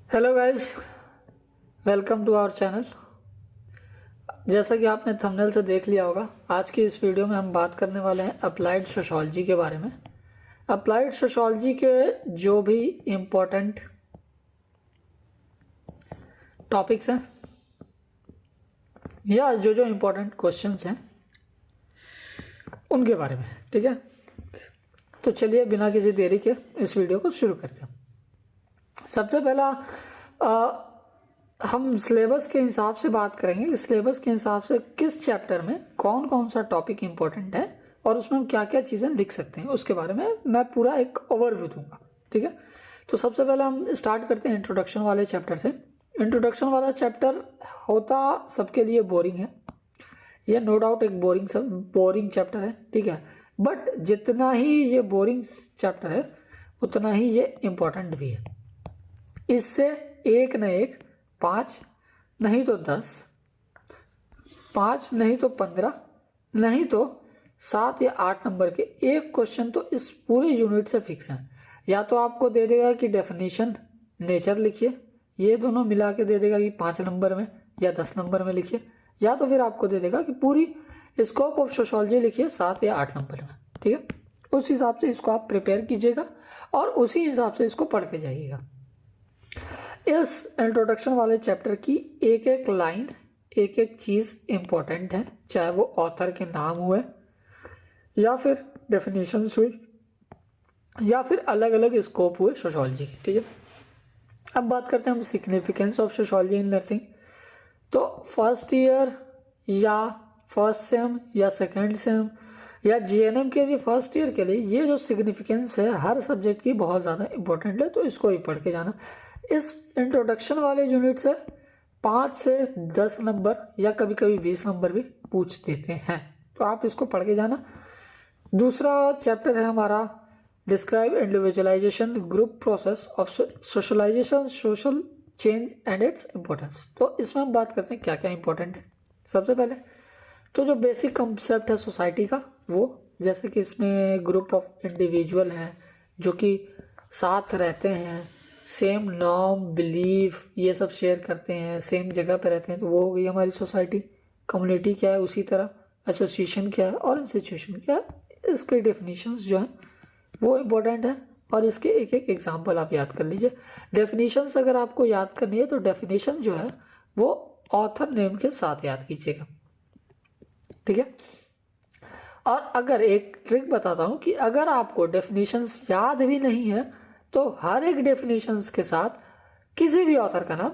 Hello guys, welcome to our channel. जैसा कि आपने थंबनेल से देख लिया होगा, आज की इस वीडियो में हम बात करने वाले हैं अप्लाइड सोशियोलॉजी के बारे में। अप्लाइड सोशियोलॉजी के जो भी इम्पोर्टेंट टॉपिक्स हैं या जो इम्पोर्टेंट क्वेश्चंस हैं उनके बारे में, ठीक है। तो चलिए बिना किसी देरी के इस वीडियो को शुरू करते हैं। सबसे पहला हम सिलेबस के हिसाब से बात करेंगे। सिलेबस के हिसाब से किस चैप्टर में कौन कौन सा टॉपिक इंपॉर्टेंट है और उसमें हम क्या क्या चीज़ें लिख सकते हैं, उसके बारे में मैं पूरा एक ओवरव्यू दूंगा, ठीक है। तो सबसे पहले हम स्टार्ट करते हैं इंट्रोडक्शन वाले चैप्टर से। इंट्रोडक्शन वाला चैप्टर होता सबके लिए बोरिंग है, ये नो डाउट एक बोरिंग चैप्टर है, ठीक है। बट जितना ही ये बोरिंग चैप्टर है उतना ही ये इम्पोर्टेंट भी है। इससे एक न एक 5 नहीं तो 10, 5 नहीं तो 15 नहीं तो 7 या 8 नंबर के एक क्वेश्चन तो इस पूरे यूनिट से फिक्स हैं। या तो आपको दे देगा कि डेफिनेशन नेचर लिखिए, ये दोनों मिला के दे देगा कि 5 नंबर में या 10 नंबर में लिखिए, या तो फिर आपको दे देगा कि पूरी स्कोप ऑफ सोशियोलॉजी लिखिए 7 या 8 नंबर में, ठीक है। उस हिसाब से इसको आप प्रिपेयर कीजिएगा और उसी हिसाब से इसको पढ़ के जाइएगा। इस इंट्रोडक्शन वाले चैप्टर की एक एक लाइन, एक एक चीज इंपॉर्टेंट है, चाहे वो ऑथर के नाम हुए या फिर डेफिनेशंस हुई या फिर अलग अलग स्कोप हुए सोशियोलॉजी के, ठीक है। अब बात करते हैं हम significance of sociology in nursing. तो फर्स्ट ईयर या फर्स्ट सेम या सेकेंड सेम या जीएनएम के भी फर्स्ट ईयर के लिए ये जो सिग्निफिकेंस है हर सब्जेक्ट की बहुत ज़्यादा इंपॉर्टेंट है, तो इसको ही पढ़ के जाना। इस इंट्रोडक्शन वाले यूनिट से 5 से 10 नंबर या कभी कभी 20 नंबर भी पूछ देते हैं, तो आप इसको पढ़ के जाना। दूसरा चैप्टर है हमारा describe individualisation group process of socialisation social change and its importance. तो इसमें हम बात करते हैं क्या क्या इंपॉर्टेंट है। सबसे पहले तो जो बेसिक कंसेप्ट है सोसाइटी का, वो जैसे कि इसमें ग्रुप ऑफ इंडिविजुअल हैं जो कि साथ रहते हैं, सेम नॉर्म बिलीफ ये सब शेयर करते हैं, सेम जगह पे रहते हैं, तो वो हो गई हमारी सोसाइटी। कम्युनिटी क्या है, उसी तरह एसोसिएशन क्या है और इंस्टीट्यूशन क्या है। इसके डेफिनेशंस जो हैं वो इम्पोर्टेंट है और इसके एक एक एग्जाम्पल आप याद कर लीजिए। डेफिनेशंस अगर आपको याद करनी है तो डेफिनेशन जो है वो ऑथर नेम के साथ याद कीजिएगा, ठीक है। और अगर एक ट्रिक बताता हूं कि अगर आपको डेफिनेशंस याद भी नहीं है तो हर एक डेफिनेशंस के साथ किसी भी ऑथर का नाम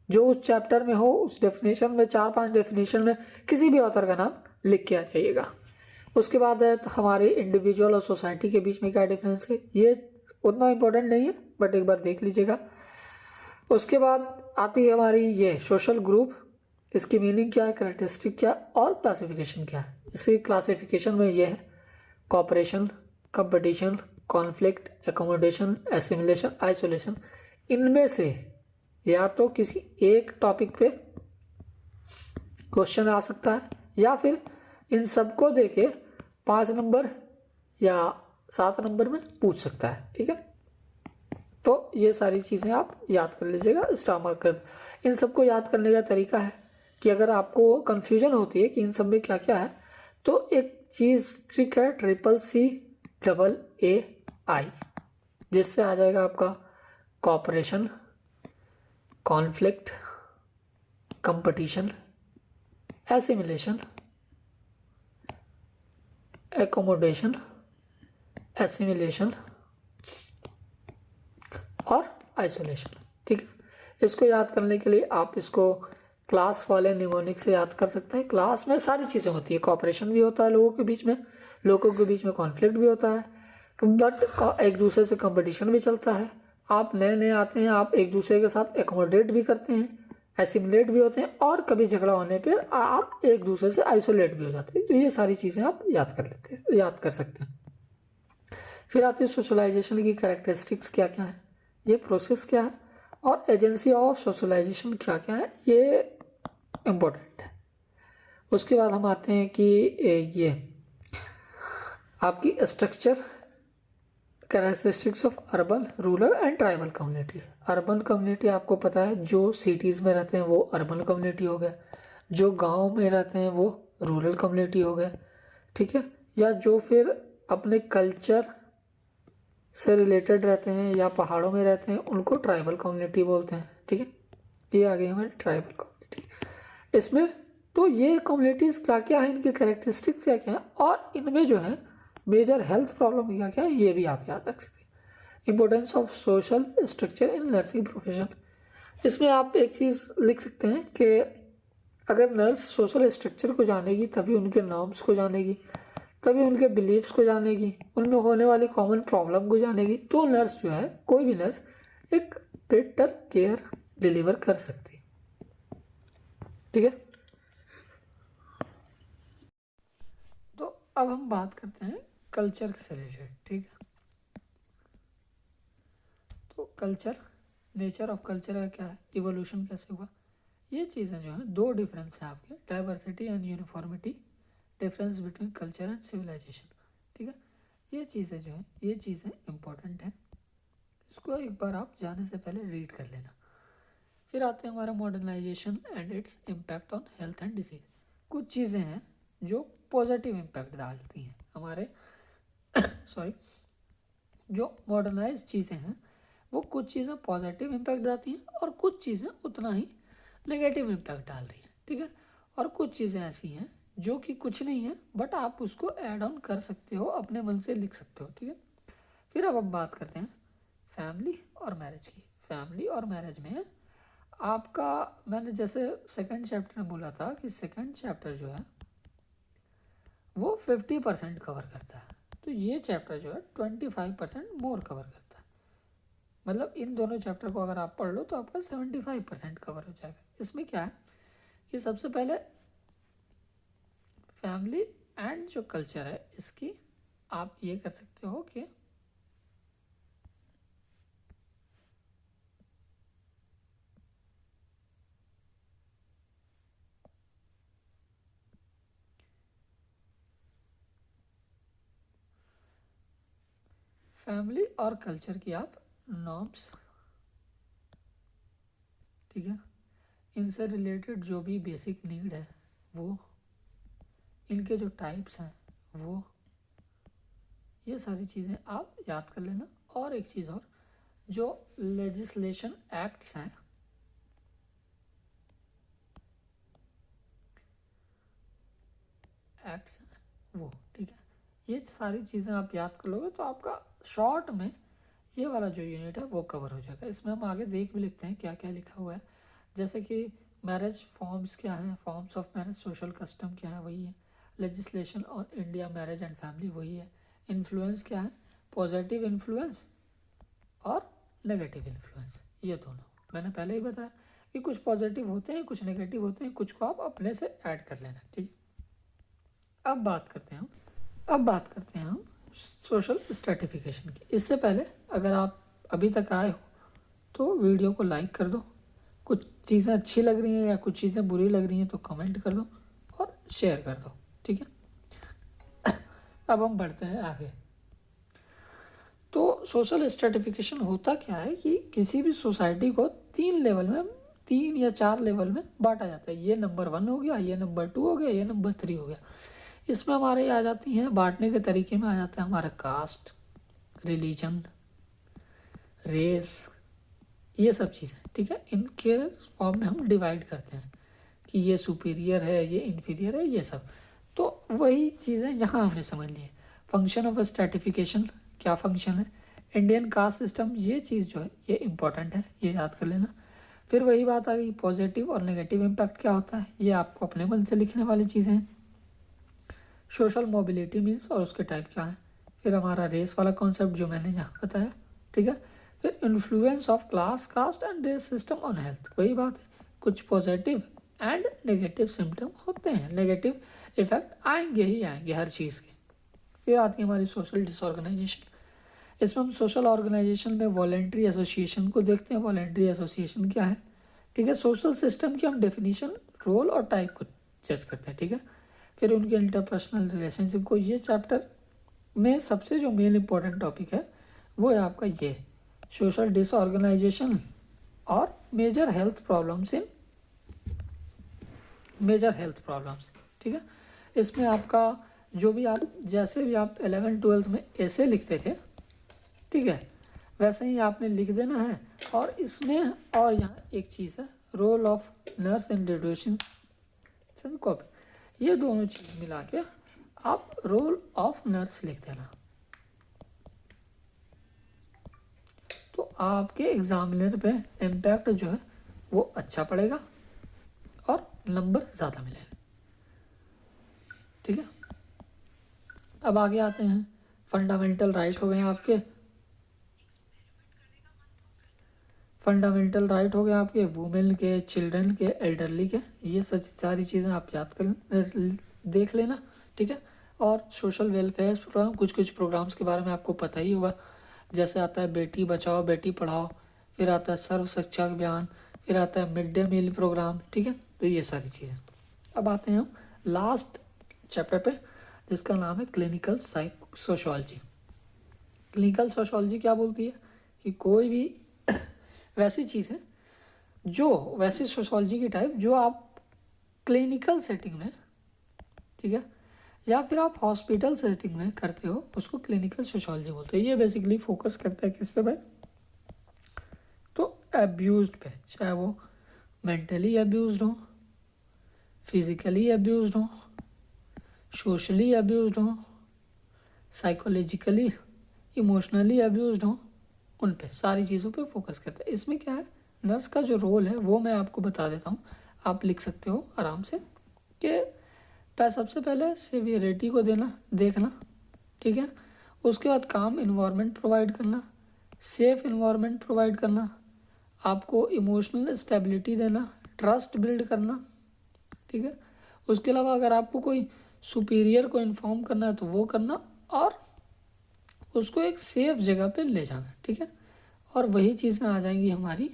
जो उस चैप्टर में हो, उस डेफिनेशन में 4-5 डेफिनेशन में किसी भी ऑथर का नाम लिख के आ जाइएगा। उसके बाद है तो हमारे इंडिविजुअल और सोसाइटी के बीच में क्या डिफरेंस है, ये उतना इंपॉर्टेंट नहीं है बट एक बार देख लीजिएगा। उसके बाद आती है हमारी ये सोशल ग्रुप, इसकी मीनिंग क्या है, कैरेक्टरिस्टिक क्या और क्लासिफिकेशन क्या है। इसकी क्लासिफिकेशन में ये है cooperation, competition, conflict, accommodation, assimilation, isolation. इनमें से या तो किसी एक टॉपिक पे क्वेश्चन आ सकता है या फिर इन सबको देके 5 नंबर या 7 नंबर में पूछ सकता है, ठीक है। तो ये सारी चीज़ें आप याद कर लीजिएगा, स्टार मार्क कर। इन सबको याद करने का तरीका है कि अगर आपको कंफ्यूजन होती है कि इन सब में क्या क्या है तो एक चीज़ ट्रिक है AAAI, जिससे आ जाएगा आपका cooperation, conflict, competition, assimilation, accommodation, assimilation और आइसोलेशन, ठीक है। इसको याद करने के लिए आप इसको क्लास वाले निमोनिक से याद कर सकते हैं। क्लास में सारी चीज़ें होती है, कॉपरेशन भी होता है लोगों के बीच में कॉन्फ्लिक्ट भी होता है, बट एक दूसरे से कंपटीशन भी चलता है। आप नए नए आते हैं, आप एक दूसरे के साथ एकोमोडेट भी करते हैं, एसिमुलेट भी होते हैं और कभी झगड़ा होने पर आप एक दूसरे से आइसोलेट भी हो जाते हैं। तो ये सारी चीज़ें आप याद कर सकते हैं। फिर आती है सोशलाइजेशन की कैरेक्टरिस्टिक्स क्या क्या है, ये प्रोसेस क्या है और एजेंसी ऑफ सोशलाइजेशन क्या क्या है, ये इम्पोर्टेंट है। उसके बाद हम आते हैं कि ये आपकी structure characteristics of urban, rural and tribal community. Urban community आपको पता है जो सिटीज़ में रहते हैं वो अर्बन कम्युनिटी हो गए, जो गांव में रहते हैं वो रूरल कम्युनिटी हो गए, ठीक है। या जो फिर अपने कल्चर से रिलेटेड रहते हैं या पहाड़ों में रहते हैं उनको ट्राइबल कम्युनिटी बोलते हैं, ठीक है। ये आ गई हमारी ट्राइबल कम्युनिटी। इसमें तो ये कम्युनिटीज़ क्या क्या है, इनके कैरेक्टरिस्टिक्स क्या क्या है, और इनमें जो है मेजर हेल्थ प्रॉब्लम क्या क्या है, ये भी आप याद रख सकते हैं। Importance of social structure in nursing profession. इसमें आप एक चीज़ लिख सकते हैं कि अगर नर्स सोशल स्ट्रक्चर को जानेगी तभी उनके नॉर्म्स को जानेगी, तभी उनके बिलीव्स को जानेगी, उनमें होने वाली कॉमन प्रॉब्लम को जानेगी, तो नर्स जो है, कोई भी नर्स एक बेटर केयर डिलीवर कर सकती है, ठीक है। तो अब हम बात करते हैं कल्चर से रिलेटेड, ठीक है। तो कल्चर, नेचर ऑफ कल्चर का क्या है, इवोल्यूशन कैसे हुआ, ये चीज़ें जो हैं दो डिफरेंस है आपके, diversity and uniformity, difference between culture and civilisation, ठीक है। ये चीज़ें जो हैं ये चीज़ें इंपॉर्टेंट हैं, इसको एक बार आप जाने से पहले रीड कर लेना। फिर आते हैं हमारा modernisation and its impact on health and disease. कुछ चीज़ें हैं जो पॉजिटिव इम्पैक्ट डालती हैं हमारे सॉरी जो मॉडर्नाइज चीज़ें हैं वो कुछ चीज़ें पॉजिटिव इम्पैक्ट डालती हैं और कुछ चीज़ें उतना ही नेगेटिव इम्पैक्ट डाल रही हैं, ठीक है। और कुछ चीज़ें ऐसी हैं जो कि कुछ नहीं है बट आप उसको ऐड ऑन कर सकते हो, अपने मन से लिख सकते हो, ठीक है। फिर अब हम बात करते हैं फैमिली और मैरिज की। फैमिली और मैरिज में आपका, मैंने जैसे सेकंड चैप्टर में बोला था कि सेकंड चैप्टर जो है वो 50% कवर करता है, तो ये चैप्टर जो है 25% मोर कवर करता है। मतलब इन दोनों चैप्टर को अगर आप पढ़ लो तो आपका 75% कवर हो जाएगा। इसमें क्या है कि सबसे पहले फैमिली एंड जो कल्चर है इसकी आप ये कर सकते हो कि फैमिली और कल्चर की आप नॉर्म्स, ठीक है, इनसे रिलेटेड जो भी बेसिक नीड है वो, इनके जो टाइप्स हैं वो, ये सारी चीज़ें आप याद कर लेना। और एक चीज़ और, जो लेजिस्लेशन एक्ट्स हैं वो, ठीक है, ये सारी चीज़ें आप याद कर लोगे तो आपका शॉर्ट में ये वाला जो यूनिट है वो कवर हो जाएगा। इसमें हम आगे देख भी लिखते हैं क्या क्या लिखा हुआ है, जैसे कि मैरिज फॉर्म्स क्या हैं, forms of marriage, social custom क्या है वही है, legislation on India marriage and family वही है, इन्फ्लुएंस क्या है, पॉजिटिव इन्फ्लुएंस और नेगेटिव इन्फ्लुएंस, ये दोनों मैंने पहले ही बताया कि कुछ पॉजिटिव होते हैं कुछ नेगेटिव होते हैं, कुछ को आप अपने से ऐड कर लेना, ठीक। अब बात करते हैं हम सोशल स्ट्रेटिफिकेशन की। इससे पहले अगर आप अभी तक आए हो तो वीडियो को लाइक कर दो, कुछ चीज़ें अच्छी लग रही हैं या कुछ चीज़ें बुरी लग रही हैं तो कमेंट कर दो और शेयर कर दो, ठीक है। अब हम बढ़ते हैं आगे। तो सोशल स्ट्रेटिफिकेशन होता क्या है कि किसी भी सोसाइटी को 3 लेवल में, 3 या 4 लेवल में बांटा जाता है। ये नंबर 1 हो गया, ये नंबर 2 हो गया, ये नंबर 3 हो गया। इसमें हमारे आ जाती हैं, बांटने के तरीके में आ जाता है हमारा कास्ट, रिलीजन, रेस, ये सब चीज़ें, ठीक है। इनके फॉर्म में हम डिवाइड करते हैं कि ये सुपीरियर है, ये इन्फीरियर है, ये सब। तो वही चीज़ें यहाँ हमने समझ ली है। फंक्शन ऑफ स्ट्रेटिफिकेशन क्या फंक्शन है, इंडियन कास्ट सिस्टम, ये चीज़ जो है ये इंपॉर्टेंट है, ये याद कर लेना। फिर वही बात आ गई पॉजिटिव और नेगेटिव इम्पैक्ट क्या होता है, ये आपको अपने मन से लिखने वाली चीज़ें हैं। सोशल मोबिलिटी मीन्स और उसके टाइप क्या है। फिर हमारा रेस वाला कॉन्सेप्ट जो मैंने यहाँ बताया, ठीक है। फिर influence of class, caste and race system on health, वही बात है, कुछ पॉजिटिव एंड नेगेटिव सिम्टम होते हैं, नेगेटिव इफेक्ट आएंगे ही आएंगे हर चीज़ के। फिर आती है हमारी सोशल डिसऑर्गेनाइजेशन। इसमें हम सोशल ऑर्गेनाइजेशन में वॉलेंट्री एसोसिएशन को देखते हैं। वॉलेंट्री एसोसिएशन क्या है, ठीक है। सोशल सिस्टम की हम डेफिनेशन, रोल और टाइप को जज करते हैं, ठीक है। फिर उनके इंटरपर्सनल रिलेशनशिप को, ये चैप्टर में सबसे जो मेन इंपॉर्टेंट टॉपिक है वो है आपका ये सोशल डिसऑर्गेनाइजेशन और मेजर हेल्थ प्रॉब्लम्स, ठीक है। इसमें आपका जो भी आप जैसे भी आप 11th-12th में ऐसे लिखते थे, ठीक है, वैसे ही आपने लिख देना है। और इसमें और यहाँ एक चीज़ है, role of nurse in reducing copy, ये दोनों चीज़ मिला के आप रोल ऑफ नर्स लिख देना, तो आपके एग्जामिनर पे इम्पैक्ट जो है वो अच्छा पड़ेगा और नंबर ज़्यादा मिलेगा, ठीक है। अब आगे आते हैं, फंडामेंटल राइट हो गए आपके, फंडामेंटल राइट हो गए आपके वुमेन के, चिल्ड्रन के, एल्डरली के, ये सारी चीज़ें आप याद कर देख लेना, ठीक है। और सोशल वेलफेयर प्रोग्राम, कुछ प्रोग्राम्स के बारे में आपको पता ही होगा, जैसे आता है बेटी बचाओ बेटी पढ़ाओ, फिर आता है सर्व शिक्षा अभियान, फिर आता है मिड डे मील प्रोग्राम, ठीक है। तो ये सारी चीज़ें। अब आते हैं हम लास्ट चैप्टर पे, जिसका नाम है क्लिनिकल सोशियोलॉजी। क्लिनिकल सोशियोलॉजी क्या बोलती है कि कोई भी वैसी चीज़ है जो वैसी सोशियोलॉजी की टाइप जो आप क्लिनिकल सेटिंग में, ठीक है, या फिर आप हॉस्पिटल सेटिंग में करते हो, उसको क्लिनिकल सोशियोलॉजी बोलते हैं। ये बेसिकली फोकस करता है किस पे भाई, तो अब्यूज्ड पे, चाहे वो मेंटली अब्यूज्ड हो, फिजिकली अब्यूज्ड हो, सोशली अब्यूज्ड हो, साइकोलॉजिकली इमोशनली अब्यूज्ड हो, उन पे सारी चीज़ों पे फोकस करते हैं। इसमें क्या है, नर्स का जो रोल है वो मैं आपको बता देता हूँ, आप लिख सकते हो आराम से कि सबसे पहले सिवियरिटी को देखना, ठीक है। उसके बाद काम इन्वायरमेंट प्रोवाइड करना, सेफ इन्वायरमेंट प्रोवाइड करना, आपको इमोशनल स्टेबिलिटी देना, ट्रस्ट बिल्ड करना, ठीक है। उसके अलावा अगर आपको कोई सुपीरियर को इन्फॉर्म करना है तो वो करना, और उसको एक सेफ जगह पे ले जाना, ठीक है। और वही चीज़ें आ जाएंगी हमारी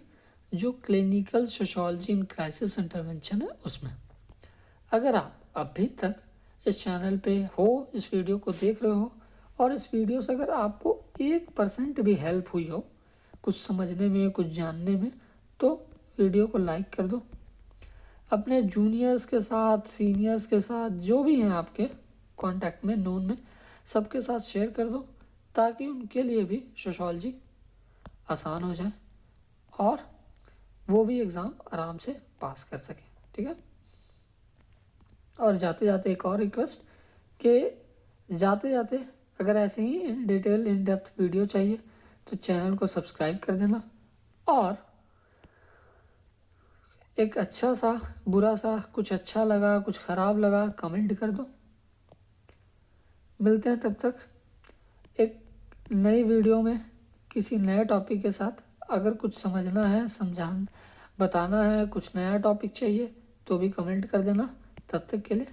जो clinical sociology in crisis intervention है उसमें। अगर आप अभी तक इस चैनल पे हो, इस वीडियो को देख रहे हो, और इस वीडियो से अगर आपको 1% भी हेल्प हुई हो कुछ समझने में, कुछ जानने में, तो वीडियो को लाइक कर दो। अपने जूनियर्स के साथ, सीनियर्स के साथ, जो भी हैं आपके कांटेक्ट में, नोन में, सबके साथ शेयर कर दो, ताकि उनके लिए भी सोशियोलॉजी आसान हो जाए और वो भी एग्ज़ाम आराम से पास कर सके, ठीक है। और जाते जाते एक और रिक्वेस्ट कि जाते जाते अगर ऐसे ही in detail in depth video चाहिए तो चैनल को सब्सक्राइब कर देना, और एक अच्छा सा, बुरा सा, कुछ अच्छा लगा, कुछ ख़राब लगा, कमेंट कर दो। मिलते हैं तब तक एक नई वीडियो में किसी नए टॉपिक के साथ। अगर कुछ समझना है, बताना है, कुछ नया टॉपिक चाहिए तो भी कमेंट कर देना। तब तक के लिए